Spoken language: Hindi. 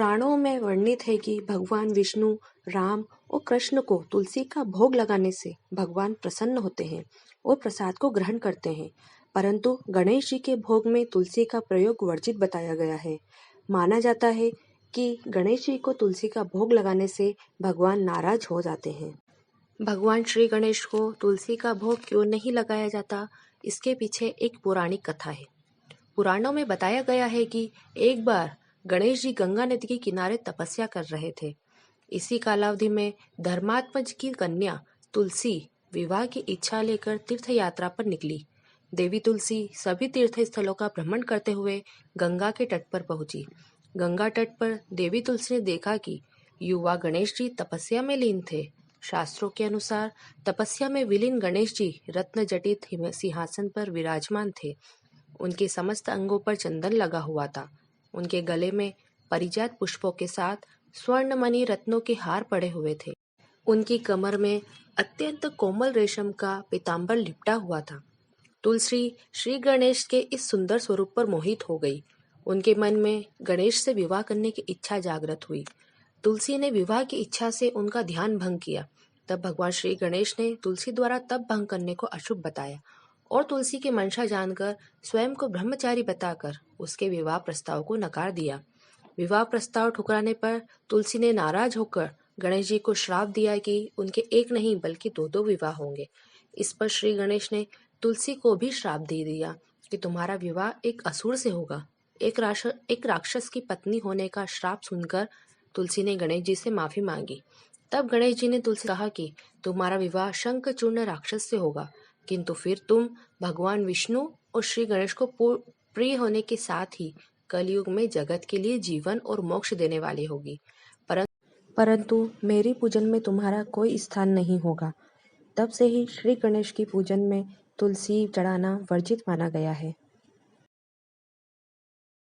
पुराणों में वर्णित है कि भगवान विष्णु, राम और कृष्ण को तुलसी का भोग लगाने से भगवान प्रसन्न होते हैं और प्रसाद को ग्रहण करते हैं। परंतु गणेश जी के भोग में तुलसी का प्रयोग वर्जित बताया गया है। माना जाता है कि गणेश जी को तुलसी का भोग लगाने से भगवान नाराज हो जाते हैं। भगवान श्री गणेश को तुलसी का भोग क्यों नहीं लगाया जाता, इसके पीछे एक पौराणिक कथा है। पुराणों में बताया गया है कि एक बार गणेश जी गंगा नदी के किनारे तपस्या कर रहे थे। इसी कालावधि में धर्मात्मा जी की कन्या तुलसी विवाह की इच्छा लेकर तीर्थ यात्रा पर निकली। देवी तुलसी सभी तीर्थ स्थलों का भ्रमण करते हुए गंगा के तट पर पहुंची। गंगा तट पर देवी तुलसी ने देखा कि युवा गणेश जी तपस्या में लीन थे। शास्त्रों के अनुसार तपस्या में विलीन गणेश जी रत्न जटित सिंहासन पर विराजमान थे। उनके समस्त अंगों पर चंदन लगा हुआ था। उनके गले में परिजात पुष्पों के साथ स्वर्ण मणि रत्नों के हार पड़े हुए थे। उनकी कमर में अत्यंत कोमल रेशम का पीतांबर लिपटा हुआ था। तुलसी श्री गणेश के इस सुंदर स्वरूप पर मोहित हो गई। उनके मन में गणेश से विवाह करने की इच्छा जागृत हुई। तुलसी ने विवाह की इच्छा से उनका ध्यान भंग किया। तब भगवान श्री गणेश ने तुलसी द्वारा तप भंग करने को अशुभ बताया और तुलसी की मंशा जानकर स्वयं को ब्रह्मचारी बताकर उसके विवाह प्रस्ताव को नकार दिया। विवाह प्रस्ताव ठुकराने पर तुलसी ने नाराज होकर गणेश जी को श्राप दिया कि उनके एक नहीं बल्कि दो दो विवाह होंगे। इस पर श्री गणेश ने तुलसी को भी श्राप दे दिया कि तुम्हारा विवाह एक असुर से होगा। एक राक्षस की पत्नी होने का श्राप सुनकर तुलसी ने गणेश जी से माफी मांगी। तब गणेश जी ने तुलसी कहा कि तुम्हारा विवाह शंखचूर्ण राक्षस से होगा, किंतु फिर तुम भगवान विष्णु और श्री गणेश को प्रिय होने के साथ ही कलयुग में जगत के लिए जीवन और मोक्ष देने वाली होगी। परंतु मेरी पूजन में तुम्हारा कोई स्थान नहीं होगा। तब से ही श्री गणेश की पूजन में तुलसी चढ़ाना वर्जित माना गया है।